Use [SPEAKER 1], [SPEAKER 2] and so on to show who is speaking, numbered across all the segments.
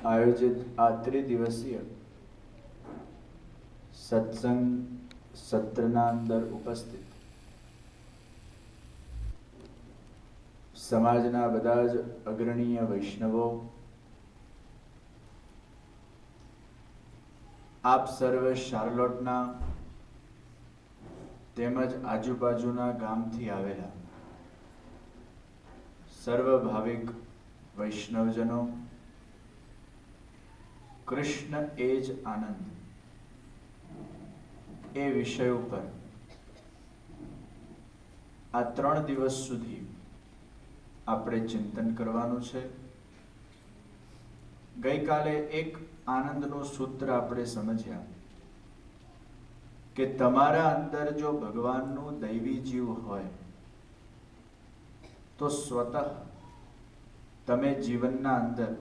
[SPEAKER 1] આયોજિત આ ત્રિદિવસીય સત્સંગ સત્રના અંદર ઉપસ્થિત સમાજના બધા જ અગ્રણીય વૈષ્ણવો, આપ સર્વે શાર્લોટના તેમજ આજુબાજુના ગામથી આવેલા સર્વ ભાવિક વૈષ્ણવજનો, કૃષ્ણ એ જ આનંદ એ વિષય ઉપર આ 3 દિવસ સુધી આપણે ચિંતન કરવાનું છે. ગઈકાલે એક આનંદનું સૂત્ર આપણે સમજ્યા કે તમારા અંદર જો ભગવાનનું દૈવી જીવ હોય તો સ્વતઃ તમે જીવનના અંદર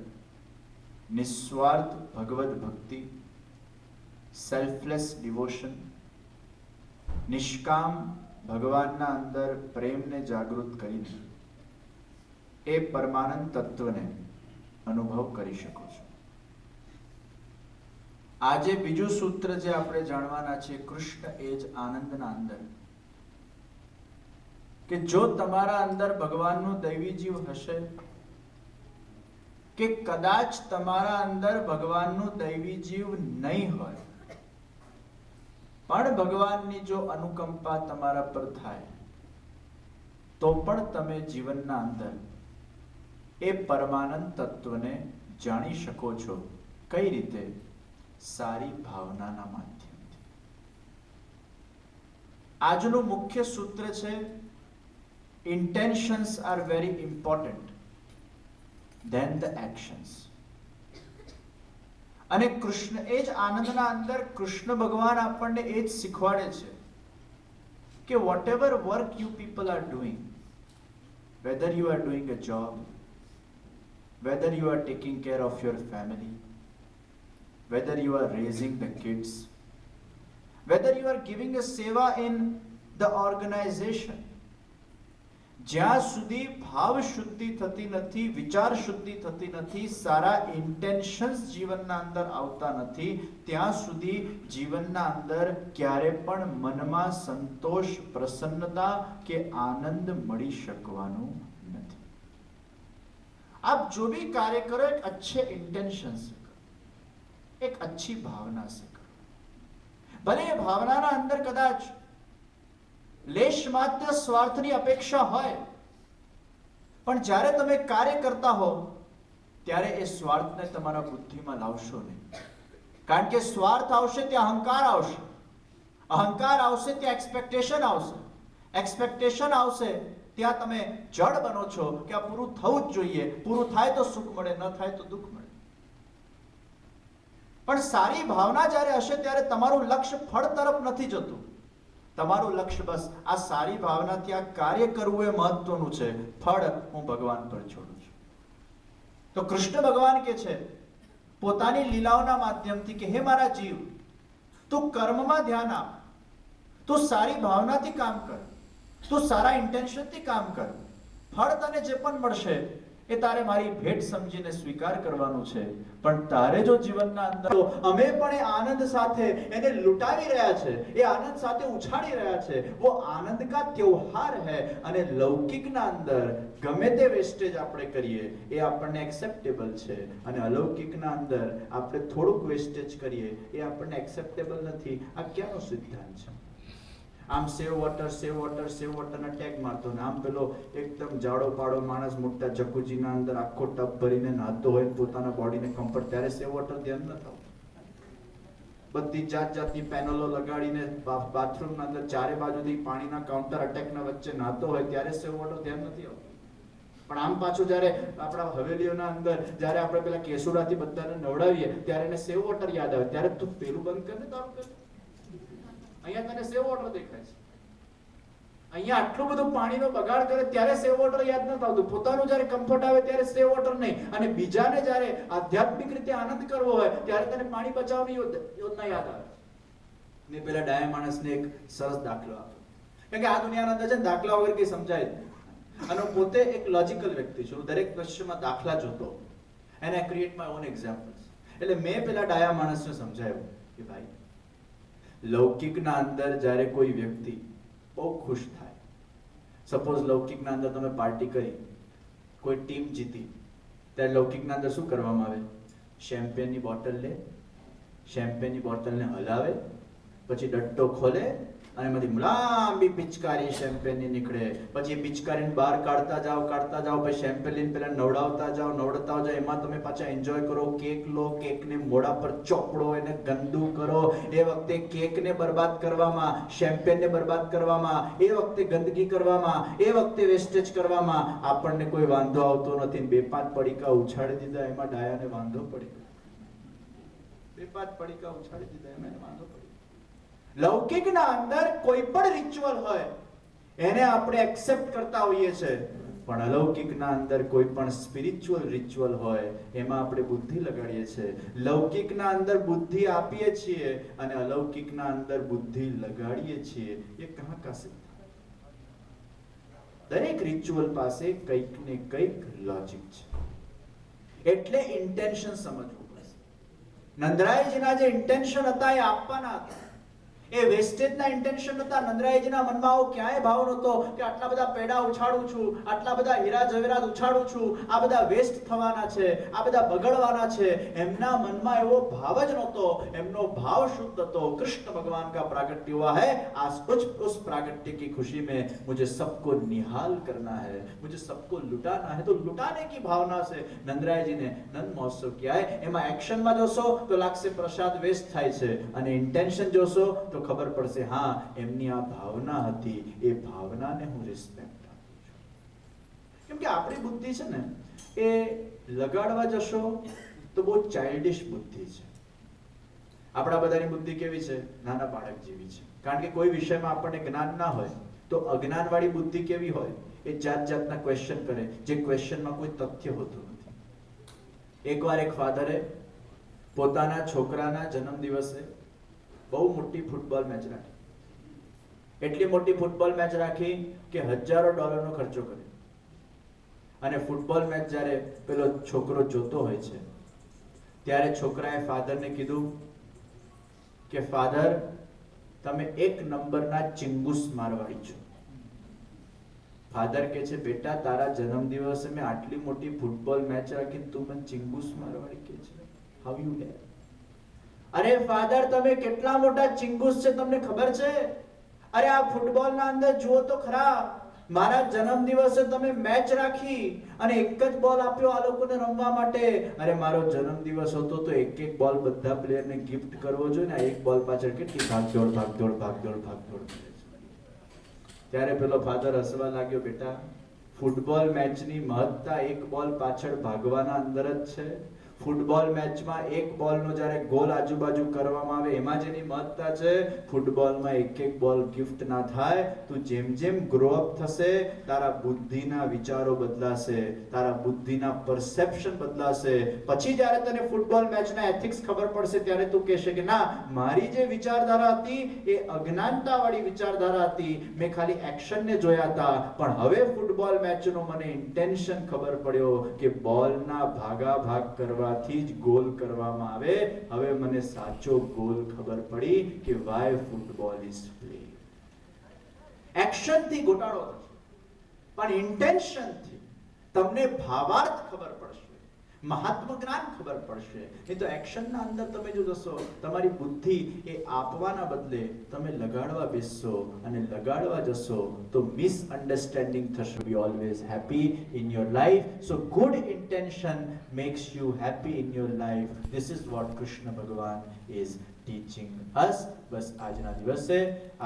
[SPEAKER 1] નિસ્વાર્થ ભગવદ ભક્તિ, સેલ્ફલેસ ડિવોશન, નિષ્કામ ભગવાનના અંદર પ્રેમને જાગૃત કરીને એ પરમાનંદ તત્વને અનુભવ કરી શકો છો. આજે બીજું સૂત્ર જે આપણે જાણવાના છે, કૃષ્ણ એ જ આનંદના અંદર, કે જો તમારા અંદર ભગવાનનું દૈવી જીવ હશે કે કદાચ તમારા અંદર ભગવાનનું દૈવી જીવ નહીં હોય પણ ભગવાનની જો અનુકંપા તમારા પર થાય તો પણ તમે જીવનના અંદર એ પરમાનંદ તત્વને જાણી શકો છો. કઈ રીતે? સારી ભાવનાના માધ્યમથી. આજનું મુખ્ય સૂત્ર છે, intentions are very important then the actions. અને કૃષ્ણ એ જ આનંદના અંદર કૃષ્ણ ભગવાન આપણને એ જ શીખવાડે છે કે whatever work you people are doing, whether you are doing a job, whether you are taking care of your family, whether you are raising the kids, whether you are giving a seva in the organization, જ્યાં સુધી ભાવ શુદ્ધિ થતી નથી, વિચાર શુદ્ધિ થતી નથી, સારા ઇન્ટેન્શન્સ જીવનના અંદર આવતા નથી, ત્યાં સુધી જીવનના અંદર ક્યારે પણ મનમાં સંતોષ, પ્રસન્નતા કે આનંદ મળી શકવાનું નથી. आप जो भी कार्य करो एक अच्छे इंटेंशन से करो, एक अच्छी भावना से करो. भले ये भावनाના અંદર કદાચ લેશ માત્ર સ્વાર્થની અપેક્ષા હોય, પણ જ્યારે તમે કાર્ય કરતા હો ત્યારે એ સ્વાર્થને તમારા બુદ્ધિમાં લાવશો નહીં. કારણ કે સ્વાર્થ આવશે ત્યાં અહંકાર આવશે, અહંકાર આવશે ત્યાં એક્સપેક્ટેશન આવશે, એક્સપેક્ટેશન આવશે ત્યાં તમે જડ બનો છો કે આ પૂરું થવું જ જોઈએ, પૂરું થાય તો સુખ મળે, ન થાય તો દુઃખ મળે. પણ સારી ભાવના જ્યારે હશે ત્યારે તમારું લક્ષ્ય ફળ તરફ નથી જતું, તમારું લક્ષ્ય બસ આ સારી ભાવનાથી આ કાર્ય કરવું એ મહત્વનું છે, ફળ હું ભગવાન પર છોડું છું. તો કૃષ્ણ ભગવાન કે છે પોતાની લીલાઓના માધ્યમથી કે હે મારા જીવ, તું કર્મમાં ધ્યાન આપ, તું સારી ભાવનાથી કામ કર, તું સારા ઇન્ટેન્શનથી કામ કર, ફળ તને જે પણ મળશે એ તારે મારી ભેટ સમજીને સ્વીકાર કરવાનું છે. પણ તારે જો જીવનના અંદર અમે પણ એ આનંદ સાથે એને લૂંટાવી રહ્યા છે, એ આનંદ સાથે ઉછાળી રહ્યા છે, वो आनंद का त्योहार है. અને લૌકિકના અંદર ગમે તે વેસ્ટેજ આપણે કરીએ એ આપણને એક્સેપ્ટેબલ છે, અને અલૌકિકના અંદર આપણે થોડુંક વેસ્ટેજ કરીએ એ આપણને એક્સેપ્ટેબલ નથી. આ ક્યાંનો સિદ્ધાંત છે? આમ save water save water save વોટરના ટેગ મારતો ને આમ પેલો એકદમ જાડો પાડો માણસ મોટા જકુજીના અંદર આખો ટબ ભરીને નાહતો હોય પોતાના બોડીને કમ્ફર્ટ, ત્યારે સેવ વોટર ધ્યાન ન થવું. બધી જાત જાતની પેનલો લગાડીને બાથરૂમના અંદર ચારે બાજુથી પાણીના કાઉન્ટર અટેકના વચ્ચે નાહતો હોય ત્યારે સેવ વોટર ધ્યાન નથી આવતું. પણ આમ પાછું જ્યારે આપણા હવેલીઓના અંદર જ્યારે આપણે પેલા કેસુડાથી બધાને નવડાવીએ ત્યારે એને સેવ વોટર યાદ આવે, ત્યારે તું પેલું બંધ કરીને તારું કર, અહીંયા તને સેવ વોટર દેખાય છે. અહીંયા આટલું બધું પાણીનો બગાડ કરે ત્યારે સેવ વોટર યાદ નથી આવતું. પોતાનું જ્યારે કમ્ફર્ટ આવે ત્યારે સેવ વોટર નહીં, અને બીજાને જ્યારે આધ્યાત્મિક રીતે આનંદ કરવો હોય ત્યારે તેને પાણી બચાવની યોજના યાદ આવે. મેં પેલા ડાયા માણસને એક સરસ દાખલો આપ્યો, કારણ કે આ દુનિયાના અંદર છે ને દાખલા વગર કઈ સમજાય જ નહીં. અને હું પોતે એક લોજિકલ વ્યક્તિ છું, દરેક ક્વેશ્ચનમાં દાખલા જોતો, and I create my own examples. એટલે મેં પેલા ડાયા માણસને સમજાવ્યું કે ભાઈ, લૌકિકના અંદર જ્યારે કોઈ વ્યક્તિ બહુ ખુશ થાય, સપોઝ લૌકિકના અંદર તમે પાર્ટી કરી, કોઈ ટીમ જીતી, ત્યારે લૌકિકના અંદર શું કરવામાં આવે? શેમ્પેનની બોટલ લે, શેમ્પેનની બોટલને હલાવે, પછી ડટ્ટો ખોલે અને એમાંથી લાંબી પિચકારી શેમ્પેનની નીકળે. પછી એ પિચકારીને બહાર કાઢતા જાઓ, પછી શેમ્પેન લઈને પેલા નવડાવતા જાઓ, એમાં તમે પાછા એન્જોય કરો. કેક લો, કેકને મોઢા પર ચોપડો, એને ગંદુ કરો. એ વખતે કેકને બરબાદ કરવામાં, શેમ્પેનને બરબાદ કરવામાં, એ વખતે ગંદકી કરવામાં, એ વખતે વેસ્ટેજ કરવામાં આપણને કોઈ વાંધો આવતો નથી. 2-5 પડીકા ઉછાળી દીધા, એમાં ડાયાને વાંધો પડી ગયો. 2-5 પડીકા ઉછાળી દીધા, એમાં વાંધો પડી. લૌકિકના અંદર કોઈ પણ રિચ્યુઅલ હોય એને આપણે એક્સેપ્ટ કરતા હોઈએ છે, પણ અલૌકિકના અંદર કોઈ પણ સ્પિરિચ્યુઅલ રિચ્યુઅલ હોય એમાં આપણે બુદ્ધિ લગાડીએ છીએ. લૌકિકના અંદર બુદ્ધિ આપીએ છીએ અને અલૌકિકના અંદર બુદ્ધિ લગાડીએ છીએ. એ કહા કા સે? દરેક રિચ્યુઅલ પાસે કંઈક ને કંઈક લોજિક છે. એટલે ઇન્ટેન્શન સમજવું પડશે. નંદરાયજીના જે ઇન્ટેન્શન હતા એ આપવાના હતા, એ વેસ્ટેજના ઇન્ટેન્શન હતા. નંદરાયજીના મનમાં આવો ક્યાંય ભાવ નહોતો કે આટલા બધા પેડા ઉછાડું છું, આટલા બધા હીરા જવેરાત ઉછાડું છું, આ બધા વેસ્ટ થવાના છે, આ બધા બગડવાના છે. એમના મનમાં એવો ભાવ જ નહોતો. એમનો ભાવ શુદ્ધ હતો. કૃષ્ણ ભગવાન का प्रागट्य हुआ है, आज उस प्रागट्य की खुशी में मुझे सबको निहाल करना है, मुझे सबको लुटाना है. तो लुटाने की भावना से नंदराय जी ने नंद महोत्सव किया है. एમાં એક્શનમાં જોશો તો લાગશે પ્રસાદ વેસ્ટ થાય છે, અને ઇન્ટેન્શન જોશો તો ખબર પડશે હા એમની આ ભાવના હતી. એ ભાવનાને હું રિસ્પેક્ટ આપું છું. કેમ કે આપણી બુદ્ધિ છે ને એ લગાડવા જશો તો બહુ ચાઇલ્ડિશ બુદ્ધિ છે. આપણા બધાની બુદ્ધિ કેવી છે? નાના બાળક જેવી છે. કારણ કે કોઈ વિષયમાં આપણને જ્ઞાન ના હોય તો અજ્ઞાનવાળી બુદ્ધિ કેવી હોય? એ જાત જાતના ક્વેશ્ચન કરે, જે ક્વેશ્ચનમાં કોઈ તથ્ય હોતું નથી. એકવાર એક ફાધરે પોતાના છોકરાના જન્મદિવસે બહુ મોટી ફૂટબોલ મેચ રાખી. એટલી મોટી ફૂટબોલ મેચ રાખી કે હજારો ડોલરનો ખર્ચો કર્યો. અને ફૂટબોલ મેચ જ્યારે પેલો છોકરો જોતો હોય છે ત્યારે છોકરાએ ફાધરને કીધું કે ફાધર, તમે 1 નંબરના ચિંગુસ મારવાડી છો. ફાધર કહે છે, બેટા તારા જન્મદિવસે મેં આટલી મોટી ફૂટબોલ મેચ રાખી, તું મને ચિંગુસ મારવાડી કહે છે? હાઉ યુ ડેર? અરે ફાધર, તમે કેટલા મોટા ચિંગુસ છે તમને ખબર છે? અરે આ ફૂટબોલના અંદર જુઓ તો ખરા, મારા જન્મદિવસે તમે મેચ રાખી અને એક જ બોલ આપ્યો આ લોકોને રમવા માટે. અરે મારો જન્મદિવસ હતો તો એક બોલ બધા પ્લેયરને ગિફ્ટ કરવો જોઈએ ને. એક બોલ પાછળ કેટલી ભાગદોડ. ત્યારે પેલો ફાધર હસવા લાગ્યો, બેટા ફૂટબોલ મેચની મહત્તા એક બોલ પાછળ ભાગવાના અંદર જ છે. ફૂટબોલ મેચમાં એક બોલનો જ્યારે ગોલ આજુબાજુ કરવામાં આવે એમાં જેની મહત્તા છે, ફૂટબોલમાં એક બોલ ગિફ્ટ ના થાય. તું જેમ જેમ ગ્રો અપ થશે તારા બુદ્ધિના વિચારો બદલાશે, તારા બુદ્ધિના પરસેપ્શન બદલાશે. પછી જ્યારે તને ફૂટબોલ મેચના એથિક્સ ખબર પડશે ત્યારે તું કહેશે કે ના, મારી જે વિચારધારા હતી એ અજ્ઞાનતાવાળી વિચારધારા હતી, મેં ખાલી એક્શનને જોયા હતા. પણ હવે ફૂટબોલ મેચનો મને ઇન્ટેન્શન ખબર પડ્યો કે બોલના ભાગાભાગ કરવા થી જ ગોલ કરવામાં આવે. હવે મને સાચો ગોલ ખબર પડી કે why football is play. Action થી ઘોટાળો થશે, પણ ઇન્ટેન્શન થી તમને ભાવાર્થ ખબર પડશે, મહાત્મ જ્ઞાન ખબર પડશે. નહીં તો એક્શનના અંદર તમે જો જશો, તમારી બુદ્ધિ એ આપવાના બદલે તમે લગાડવા બેસશો અને લગાડવા જશો તો મિસઅન્ડરસ્ટેન્ડિંગ થશે. Be always happy in your life. So good intention makes you happy in your life. This is what Krishna Bhagavan is teaching us. બસ આજના દિવસે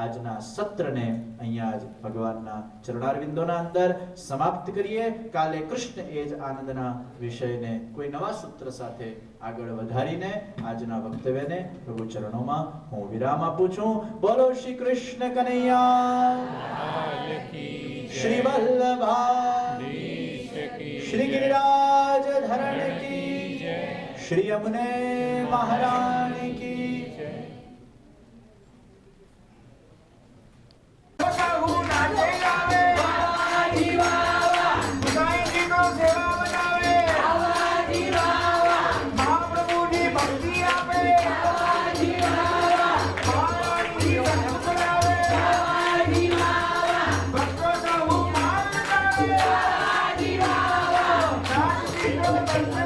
[SPEAKER 1] આજના સત્રને અહીંયા જ ભગવાનના ચરણારવિંદોના અંદર સમાપ્ત કરીએ. કાલે કૃષ્ણ એ જ આનંદના વિષયને કોઈ નવા સૂત્ર સાથે આગળ વધારીને આજના વક્તવ્યને પ્રભુ ચરણોમાં હું વિરામ આપું છું. બોલો શ્રી કૃષ્ણ કનૈયા, શ્રી વલ્લભા, શ્રી ગિરિરાજ ધરણ કી, શ્રી યમુને મહારાણી કી.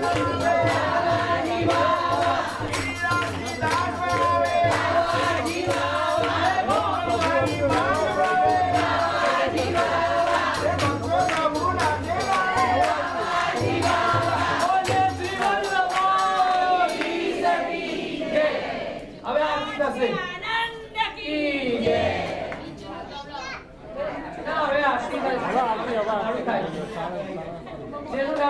[SPEAKER 2] Thank you.